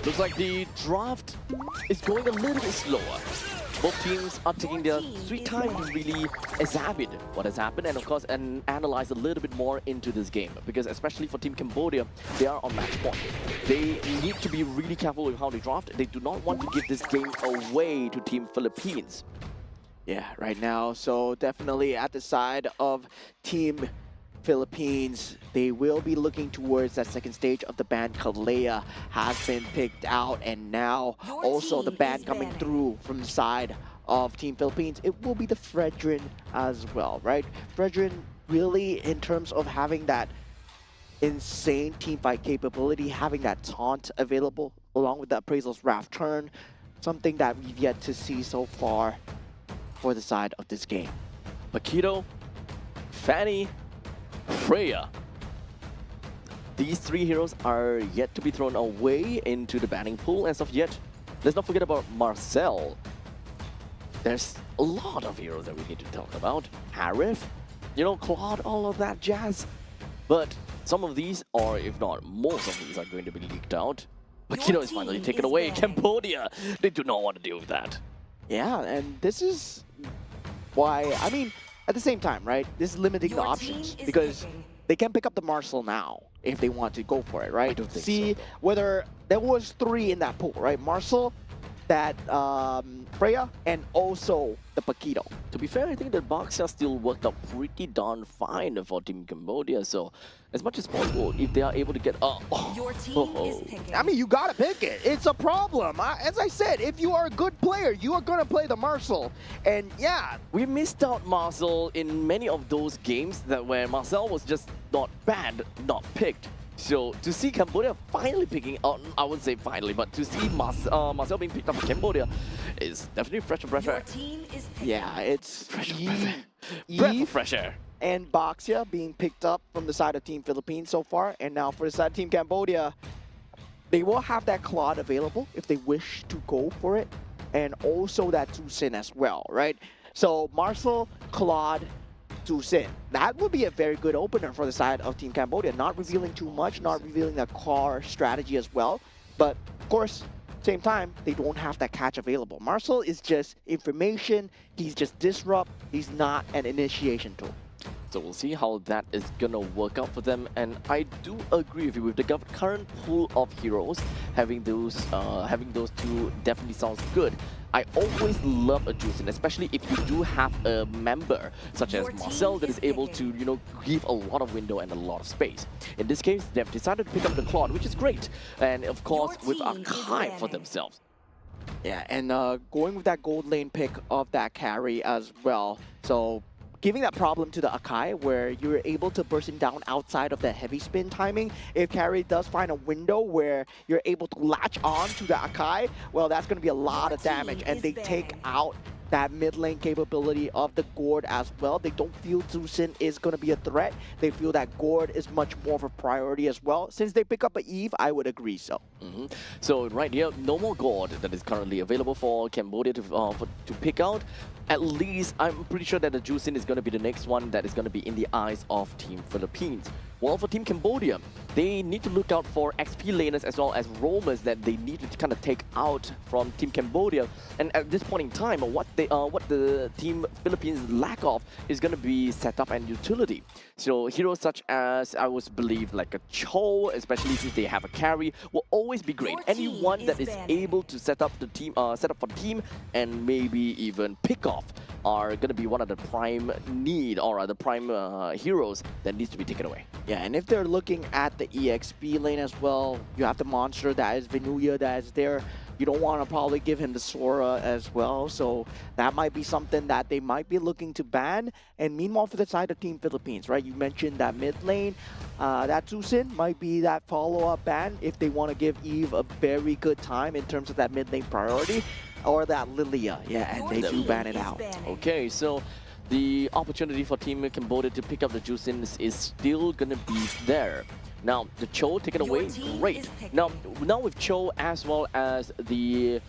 Looks like the draft is going a little bit slower. Both teams are taking their sweet time to really examine what has happened and of course analyze a little bit more into this game. Because especially for Team Cambodia, they are on match point. They need to be really careful with how they draft. They do not want to give this game away to Team Philippines. Yeah, right now, so definitely at the side of Team Philippines, they will be looking towards that second stage of the ban. Kalea has been picked out, and now also the ban coming through from the side of Team Philippines. It will be the Fredrin as well, right? Fredrin really, in terms of having that insane teamfight capability, having that taunt available, along with the Appraisal's Wrath turn, something that we've yet to see so far for the side of this game. Paquito, Fanny, Freya. These three heroes are yet to be thrown away into the banning pool as of yet. Let's not forget about Marcel. There's a lot of heroes that we need to talk about. Harif, you know, Claude, all of that jazz. But some of these, or if not most of these, are going to be leaked out. Paquito is finally taken away. Cambodia, they do not want to deal with that. Yeah, and this is why, I mean, at the same time, right? This is limiting the options because they can pick up the Marcel now if they want to go for it, right? I don't think See so, whether there was 3 in that pool, right? Marcel, that Freya, and also the Paquito. To be fair, I think the Boxer still worked out pretty darn fine for Team Cambodia. So, as much as possible, if they are able to get Your team is picking. I mean, you gotta pick it. It's a problem. As I said, if you are a good player, you are gonna play the Marcel. And yeah, we missed out Marcel in many of those games that where Marcel was just not bad, not picked. So to see Cambodia finally picking out, I wouldn't say finally, but to see Marcel being picked up by Cambodia is definitely fresh breath of Your air. team is picking. yeah, it's Fresh Eve, breath of fresh air. and Boxia being picked up from the side of Team Philippines so far. And now for the side of Team Cambodia, they will have that Claude available if they wish to go for it. And also that Tusin as well, right? So Marcel, Claude, Tusin. That would be a very good opener for the side of Team Cambodia. Not revealing too much, not revealing the car strategy as well. But of course, same time, they don't have that catch available. Marcel is just information. He's just disrupt. He's not an initiation tool. So we'll see how that is gonna work out for them. And I do agree with you with the current pool of heroes. Having those two definitely sounds good. I always love a Juicin, especially if you do have a member such as Marcel that is able to, you know, give a lot of window and a lot of space. In this case, they've decided to pick up the Claude, which is great. And of course, with Archive for themselves. Yeah, and going with that gold lane pick of that carry as well. So giving that problem to the Akai where you're able to burst him down outside of the heavy spin timing. If carry does find a window where you're able to latch on to the Akai, well, that's going to be a lot of damage. And they take out that mid lane capability of the Gord as well. They don't feel Tusin is going to be a threat. They feel that Gord is much more of a priority as well. Since they pick up a Eve, I would agree so. So right here, no more Gord that is currently available for Cambodia to pick out. At least, I'm pretty sure that the Juicin is going to be the next one that is going to be in the eyes of Team Philippines. Well, for Team Cambodia, they need to look out for XP laners as well as roamers that they need to kind of take out from Team Cambodia. And at this point in time, what the Team Philippines lack of is going to be setup and utility. So heroes such as, I would believe, like a Cho, especially since they have a carry, will always be great. Anyone that is able to set up the team, set up for the team, and maybe even pick off are going to be one of the prime need or the prime heroes that needs to be taken away. Yeah, and if they're looking at the EXP lane as well, you have the monster that is Venuya that is there. You don't want to probably give him the Sora as well, so that might be something that they might be looking to ban. And meanwhile, for the side of Team Philippines, right, you mentioned that mid lane, that Tusin might be that follow-up ban if they want to give Eve a very good time in terms of that mid lane priority, or that Lilia, yeah, and they do ban it out. Okay, so the opportunity for Team Cambodia to pick up the Juicin is still gonna be there. Now, the Cho taken away, great. Now with Cho as well as the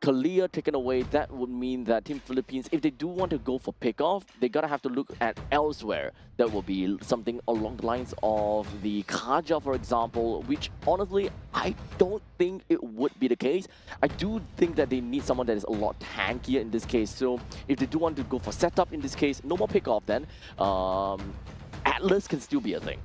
Kalia taken away, that would mean that Team Philippines, if they do want to go for pickoff, they gotta have to look at elsewhere. That will be something along the lines of the Kaja, for example, which honestly, I don't think it would be the case. I do think that they need someone that is a lot tankier in this case. So if they do want to go for setup in this case, no more pickoff then. Atlas can still be a thing.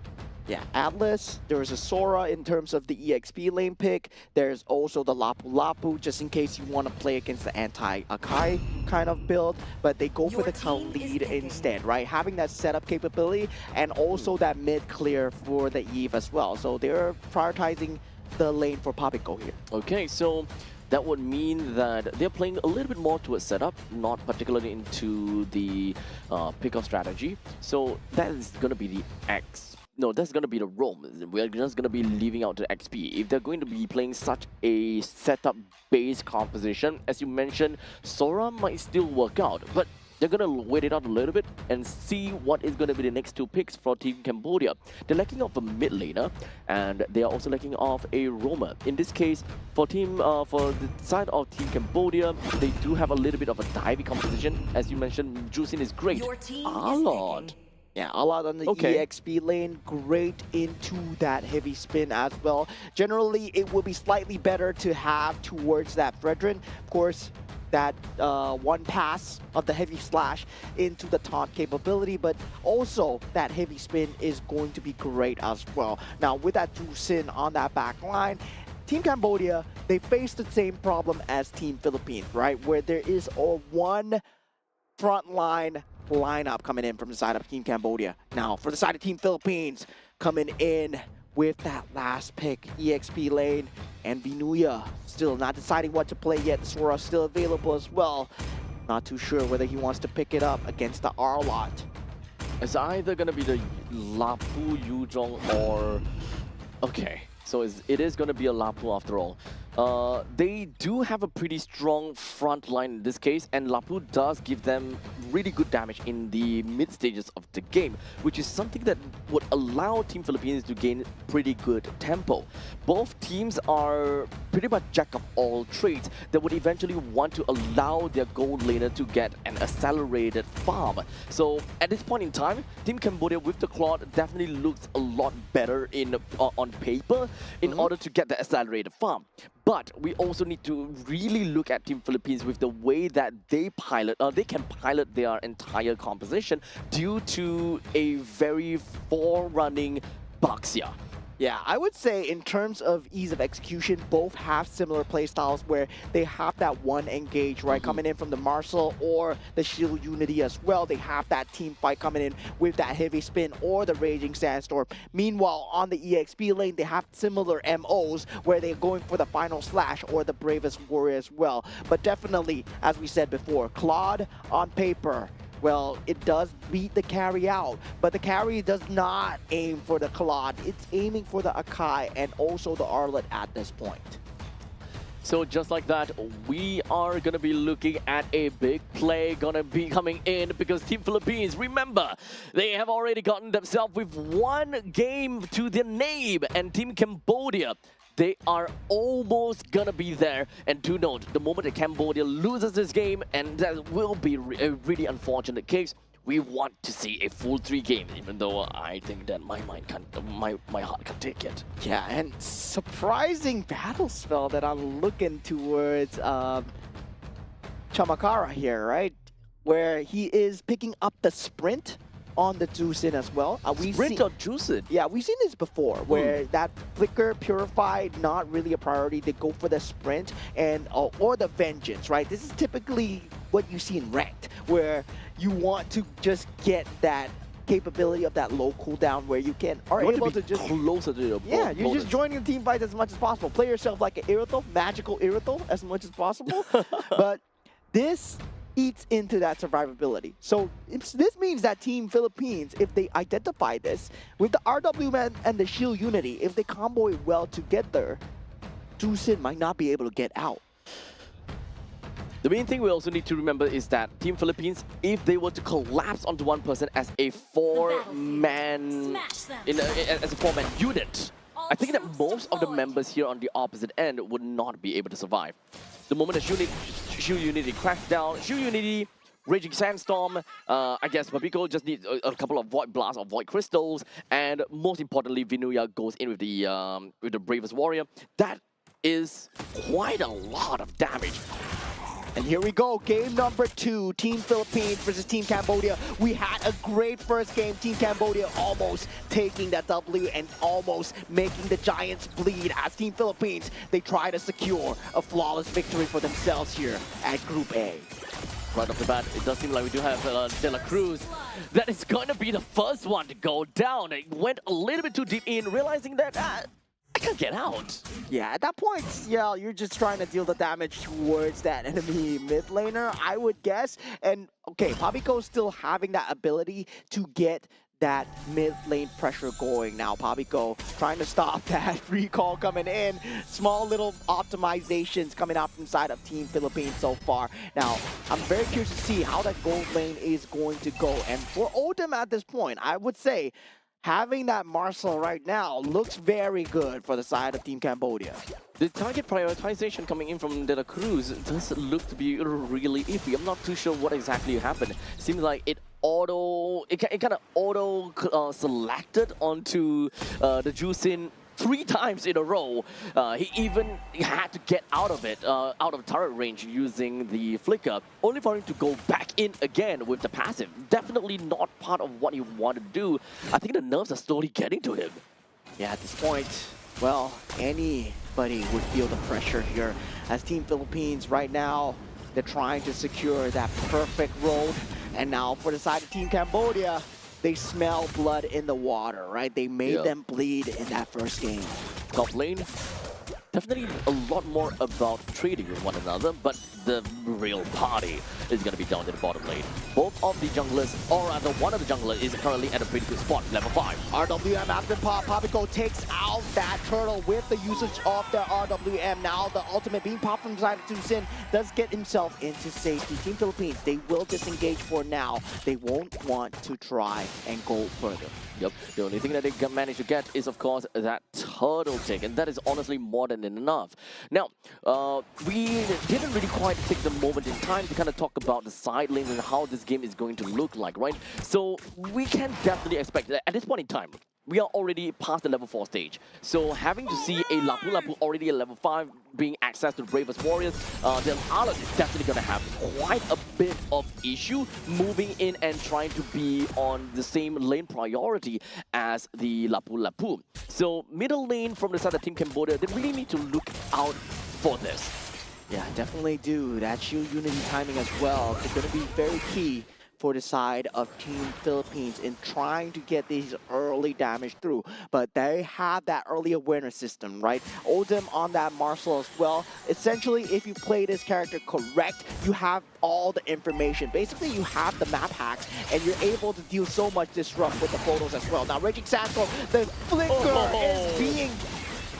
Yeah, Atlas, there's a Sora in terms of the EXP lane pick. There's also the Lapu Lapu, just in case you want to play against the anti-Akai kind of build. But they go for Your the team is Khalid picking. instead, right? Having that setup capability and also that mid clear for the Eve as well. So they're prioritizing the lane for Papico here. Okay, so that would mean that they're playing a little bit more towards setup, not particularly into the pickoff strategy. So that is going to be the X. No, that's going to be the roam. We're just going to be leaving out the XP. If they're going to be playing such a setup-based composition, as you mentioned, Sora might still work out, but they're going to wait it out a little bit and see what is going to be the next two picks for Team Cambodia. They're lacking of a mid laner, and they are also lacking of a roamer. In this case, for the side of Team Cambodia, they do have a little bit of a divey composition. As you mentioned, Juicing is great. Your team is Alod. picking. Yeah, a lot on the Okay. EXP lane, great into that heavy spin as well. Generally, it would be slightly better to have towards that Fredrin. Of course, that one pass of the heavy slash into the taunt capability, but also that heavy spin is going to be great as well. Now, with that Juicing on that back line, Team Cambodia, they face the same problem as Team Philippines, right? Where there is one frontline lineup coming in from the side of Team Cambodia. Now, for the side of Team Philippines, coming in with that last pick, EXP lane, and Vinuya still not deciding what to play yet. Sora still available as well. Not too sure whether he wants to pick it up against the Arlot. It's either going to be the Lapu, Yuzhong, or... Okay, so it is going to be a Lapu after all. They do have a pretty strong front line in this case, and Lapu does give them really good damage in the mid stages of the game, which is something that would allow Team Philippines to gain pretty good tempo. Both teams are pretty much jack of all trades that would eventually want to allow their gold laner to get an accelerated farm. So at this point in time, Team Cambodia with the Claude definitely looks a lot better on paper in order to get the accelerated farm. But we also need to really look at Team Philippines with the way that they can pilot their entire composition due to a very forerunning Baxia. Yeah, I would say in terms of ease of execution, both have similar playstyles where they have that one engage, right, coming in from the Marcel or the Shield Unity as well. They have that team fight coming in with that heavy spin or the Raging Sandstorm. Meanwhile, on the EXP lane, they have similar MOs where they're going for the Final Slash or the Bravest Warrior as well. But definitely, as we said before, Claude on paper, well, it does beat the carry out, but the carry does not aim for the Claude. It's aiming for the Akai and also the Arlet at this point. So just like that, we are going to be looking at a big play going to be coming in because Team Philippines, remember, they have already gotten themselves with one game to their name, and Team Cambodia, they are almost gonna be there. And do note, the moment that Cambodia loses this game, and that will be a really unfortunate case, we want to see a full 3 game, even though I think that my mind can't, my heart can't take it. Yeah, and surprising battle spell that I'm looking towards Chamakara here, right? Where he is picking up the sprint on the Juicing as well. Sprint or Juicing? Yeah, we've seen this before, where that Flicker, Purify, not really a priority. They go for the sprint and or the Vengeance, right? This is typically what you see in Ranked, where you want to just get that capability of that low cooldown where you are able to just closer to your you're just joining the team fights as much as possible. Play yourself like an Irithel, magical Irithel as much as possible. But this eats into that survivability. So this means that Team Philippines, if they identify this, with the RW and the Shield Unity, if they combo it well together, Juicing might not be able to get out. The main thing we also need to remember is that Team Philippines, if they were to collapse onto one person as a four-man as a four-man unit, I think that most of the members here on the opposite end would not be able to survive. the moment that Shield Unity cracks down, Shield Unity, Raging Sandstorm, I guess Papico just needs a couple of Void Blasts or Void Crystals, and most importantly, Vinuya goes in with the Bravest Warrior. That is quite a lot of damage. And here we go, game number 2, Team Philippines versus Team Cambodia. We had a great first game, Team Cambodia almost taking that W and almost making the Giants bleed as Team Philippines, they try to secure a flawless victory for themselves here at Group A. Right off the bat, it does seem like we do have De La Cruz. That is going to be the first one to go down. It went a little bit too deep in, realizing that I can't get out. Yeah, at that point, yeah, you're just trying to deal the damage towards that enemy mid laner, I would guess. And okay, Pabico's still having that ability to get that mid lane pressure going. Now Pabico trying to stop that recall coming in. Small little optimizations coming out from side of Team Philippines so far. Now, I'm very curious to see how that gold lane is going to go. And for Odom at this point, I would say having that Marcel right now looks very good for the side of Team Cambodia. The target prioritization coming in from De La Cruz does look to be really iffy. I'm not too sure what exactly happened. Seems like it kind of auto selected onto the Juicin 3 times in a row. He even had to get out of it, out of turret range using the flicker, only for him to go back in again with the passive. Definitely not part of what he wanted to do. I think the nerves are slowly getting to him. Yeah, at this point, well, anybody would feel the pressure here as Team Philippines right now, they're trying to secure that perfect road. And now for the side of Team Cambodia, they smell blood in the water, right? They made them bleed in that first game. Top lane, definitely a lot more about trading with one another, but the real party is going to be down to the bottom lane. Both of the junglers, or rather one of the junglers, is currently at a pretty good spot, level 5. RWM after pop, Pabico takes out that turtle with the usage of the RWM. Now the ultimate being popped from the side of Tucson does get himself into safety. Team Philippines, they will disengage for now. They won't want to try and go further. Yep, the only thing that they managed to get is, of course, that turtle tick, and that is honestly more than enough. Now, we didn't really quite take the moment in time to kind of talk about the side lanes and how this game is going to look like, right? So we can definitely expect that at this point in time, we are already past the level 4 stage. So having to see a Lapu Lapu already at level 5 being access to the Bravest Warriors, then Arlott is definitely going to have quite a bit of issue moving in and trying to be on the same lane priority as the Lapu Lapu. So middle lane from the side of Team Cambodia, they really need to look out for this. Yeah, definitely do. That Shield Unity timing as well is going to be very key for the side of Team Philippines in trying to get these early damage through. But they have that early awareness system, right? Odom on that Marcel as well. Essentially, if you play this character correct, you have all the information. Basically, you have the map hacks, and you're able to deal so much disrupt with the photos as well. Now, Raging Sandstorm, the flicker is being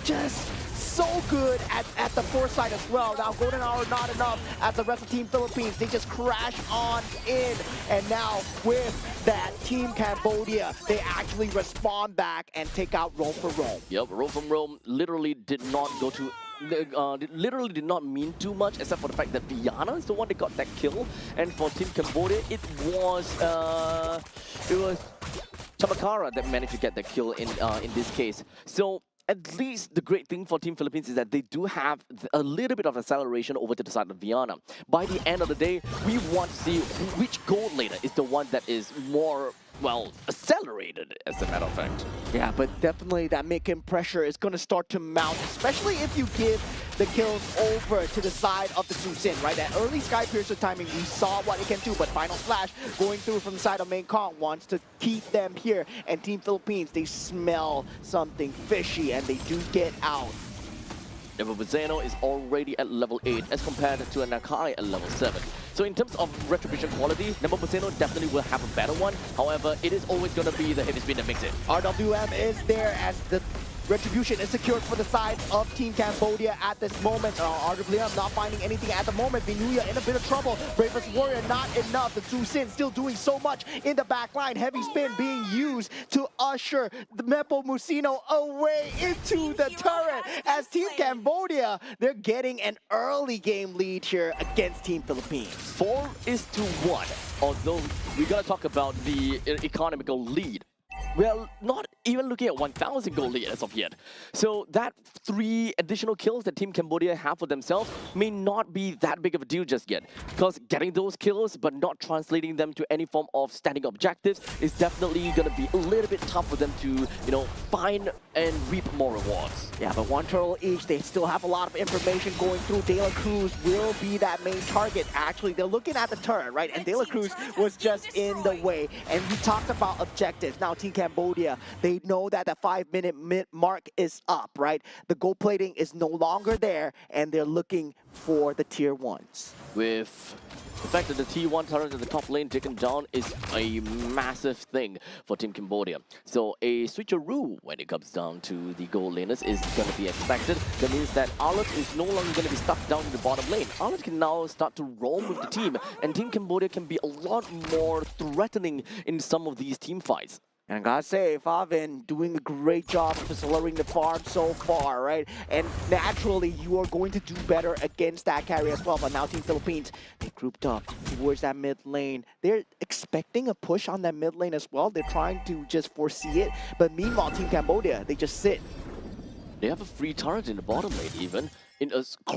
just so good at the foresight as well. Now Golden Hour not enough as the rest of Team Philippines. They just crash on in. And now with that Team Cambodia, they actually respond back and take out Rome for Rome. Yep, Rome from Rome literally did not go to literally did not mean too much, except for the fact that Viana is the one that got that kill. And for Team Cambodia, it was Chamakara that managed to get the kill in this case. So at least the great thing for Team Philippines is that they do have a little bit of acceleration over to the side of Viana. By the end of the day, we want to see which gold laner is the one that is more, well, accelerated, as a matter of fact. Yeah, but definitely that mid-game pressure is going to start to mount, especially if you give the kills over to the side of the Tucson, right? That early Sky Piercer timing, we saw what it can do, but Final Flash going through from the side of Main Kong wants to keep them here. And Team Philippines, they smell something fishy, and they do get out. Nebobuzeno is already at level 8 as compared to a Nakai at level 7. So in terms of retribution quality, Nebobuzeno definitely will have a better one. However, it is always going to be the heavy spin that makes it. RWM is there as the Retribution is secured for the side of Team Cambodia at this moment. Arguably, I'm not finding anything at the moment. Vinuya in a bit of trouble. Bravest Warrior not enough. The Tzu Sin still doing so much in the back line. Heavy spin being used to usher the Mepo Musino away into the turret as Team Cambodia, they're getting an early game lead here against Team Philippines. 4-1. Although we gotta talk about the economical lead. Well, not even looking at 1,000 goal lead as of yet. So that 3 additional kills that Team Cambodia have for themselves may not be that big of a deal just yet. Because getting those kills but not translating them to any form of standing objectives is definitely going to be a little bit tough for them to, you know, find and reap more rewards. Yeah, but 1 turtle each, they still have a lot of information going through. De La Cruz will be that main target. Actually, they're looking at the turret, right? And De La Cruz was just in the way. And we talked about objectives. Now, Team Cambodia, they know that the 5-minute mark is up, right? The gold plating is no longer there, and they're looking for the tier 1s. With the fact that the T1 turret in the top lane taken down is a massive thing for Team Cambodia. So a switcheroo when it comes down to the gold laners is going to be expected. That means that Arlet is no longer going to be stuck down in the bottom lane. Arlet can now start to roam with the team, and Team Cambodia can be a lot more threatening in some of these team fights. And I gotta say, Favin doing a great job of accelerating the farm so far, right? And naturally, you are going to do better against that carry as well. But now Team Philippines, they grouped up towards that mid lane. They're expecting a push on that mid lane as well. They're trying to just foresee it. But meanwhile, Team Cambodia, they just sit. They have a free turret in the bottom lane even.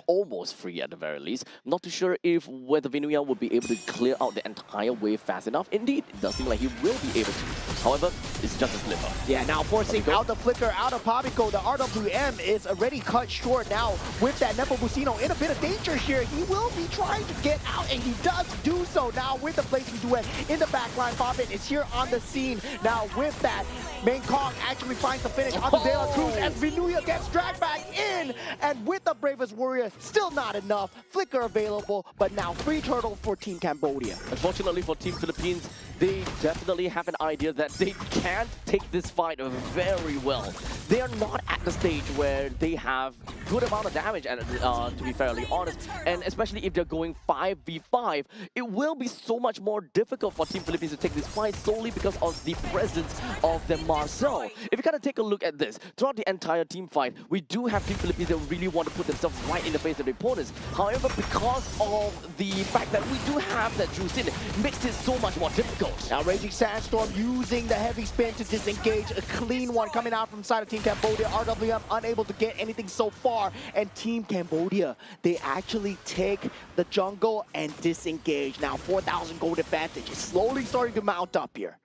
Almost free at the very least. Not too sure if whether Vinuya will be able to clear out the entire wave fast enough. Indeed, it does seem like he will be able to. However, it's just a slipper. Yeah, now forcing out the flicker out of Pabiko. The RWM is already cut short now with that Nepo Busino in a bit of danger here. He will be trying to get out, and he does do so now with the placing duet in the backline. Favin is here on the scene now with that. Main Kong actually finds the finish on the De La Cruz as Vinuya gets dragged back in, and with the Bravest Warrior, still not enough. Flicker available, but now free turtle for Team Cambodia. Unfortunately for Team Philippines, they definitely have an idea that they can't take this fight very well. They are not at the stage where they have good amount of damage, and to be fairly honest, and especially if they're going 5v5, it will be so much more difficult for Team Philippines to take this fight solely because of the presence of the Marcel. If you kind of take a look at this, throughout the entire team fight, we do have Team Philippines that really want to put themselves right in the face of the opponents. However, because of the fact that we do have that Tzu Sin, it makes it so much more difficult. Now Raging Sandstorm using the heavy spin to disengage. A clean one coming out from side of Team Cambodia. RWM unable to get anything so far. And Team Cambodia, they actually take the jungle and disengage. Now 4,000 gold advantage is slowly starting to mount up here.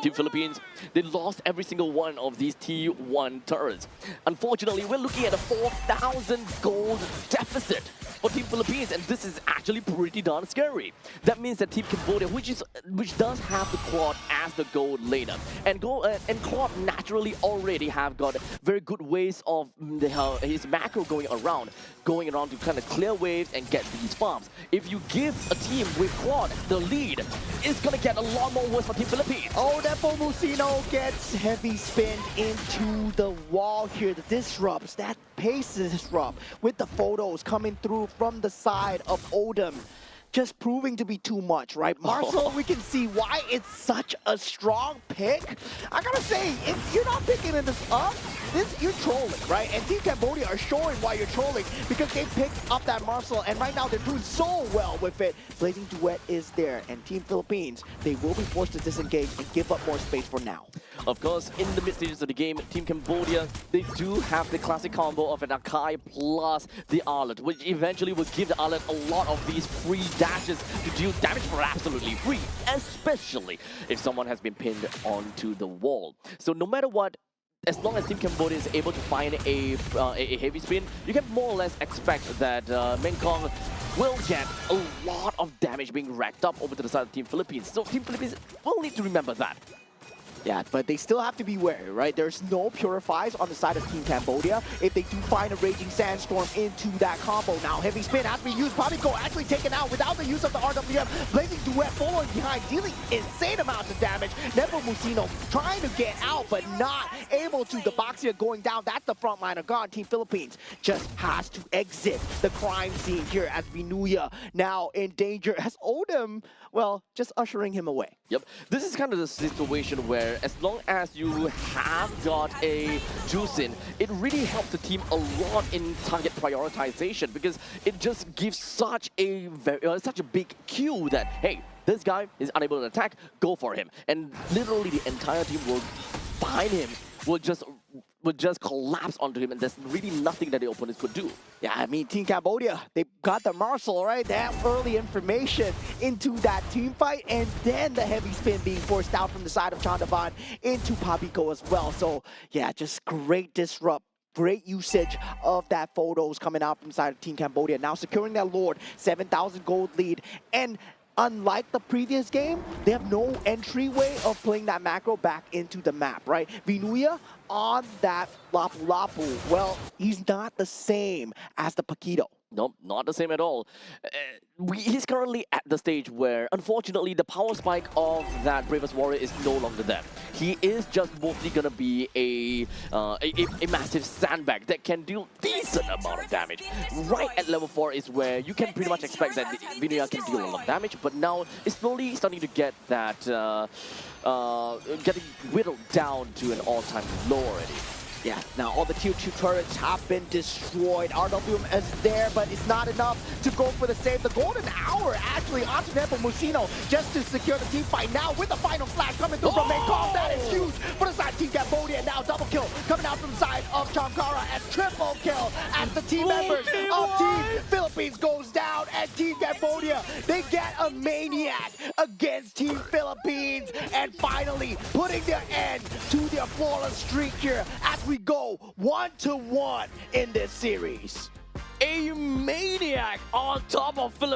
Team Philippines, they lost every single one of these T1 turrets. Unfortunately, we're looking at a 4,000 gold deficit for Team Philippines, and this is actually pretty darn scary. That means that Team Cambodia, which does have the Quad as the gold laner, and Quad naturally already have got very good ways of his macro going around to kind of clear waves and get these farms. If you give a team with Quad the lead, it's gonna get a lot more worse for Team Philippines. Oh, that Musino gets heavy spin into the wall here. The disrupts, that pace disrupt with the photos coming through from the side of Odom. Just proving to be too much, right? Marcel, we can see why it's such a strong pick. I gotta say, if you're not picking this up, you're trolling, right? And Team Cambodia are showing why you're trolling because they picked up that Marcel, and right now they're doing so well with it. Blazing Duet is there, and Team Philippines, they will be forced to disengage and give up more space for now. Of course, in the mid stages of the game, Team Cambodia, they do have the classic combo of an Akai plus the Arlet, which eventually will give the Arlet a lot of these free dashes to deal damage for absolutely free, especially if someone has been pinned onto the wall. So no matter what, as long as Team Cambodia is able to find a heavy spin, you can more or less expect that Mengkong will get a lot of damage being racked up over to the side of Team Philippines. So Team Philippines will need to remember that. Yeah, but they still have to be wary, right? There's no purifies on the side of Team Cambodia. If they do find a Raging Sandstorm into that combo. Now, heavy spin has been used. Pabiko actually taken out without the use of the RWM. Blazing Duet following behind, dealing insane amounts of damage. Nepo Musino trying to get out, but not able to. The Boxia going down. That's the front liner gone. Team Philippines just has to exit the crime scene here as Vinuya now in danger. Has Odom, well, just ushering him away. Yep, this is kind of the situation where as long as you have got a Juicin, it really helps the team a lot in target prioritization because it just gives such a such a big cue that, hey, this guy is unable to attack, go for him. And literally the entire team will find him, will just collapse onto him, and there's really nothing that the opponents could do. Yeah, I mean, Team Cambodia, they got the Marshall, right? They have early information into that team fight, and then the heavy spin being forced out from the side of Chandavan into Pabiko as well. So, yeah, just great disrupt. Great usage of that photos coming out from the side of Team Cambodia. Now securing that Lord, 7,000 gold lead. And unlike the previous game, they have no entryway of playing that macro back into the map, right? Vinuya on that Lapu Lapu, well, he's not the same as the Paquito. Nope, not the same at all. He's currently at the stage where, unfortunately, the power spike of that Bravest Warrior is no longer there. He is just mostly gonna be a massive sandbag that can deal decent amount of damage. Right at level 4 is where you can pretty much expect that Vinuya can deal a lot of damage, but now it's slowly starting to get that, getting whittled down to an all-time low already. Yeah, now all the tier 2 turrets have been destroyed. RWM is there, but it's not enough to go for the save. The golden hour actually onto Nepo Musino just to secure the team fight. Now with the final flash coming through from Maycom, that is huge for the side of Team Cambodia. Now double kill coming out from the side of Chamkara and triple kill as the team members of Team Philippines goes down, and Team Cambodia, they get a maniac against Team Philippines, and finally putting their end to their flawless streak here as we go 1-1 in this series. A maniac on top of Philippines.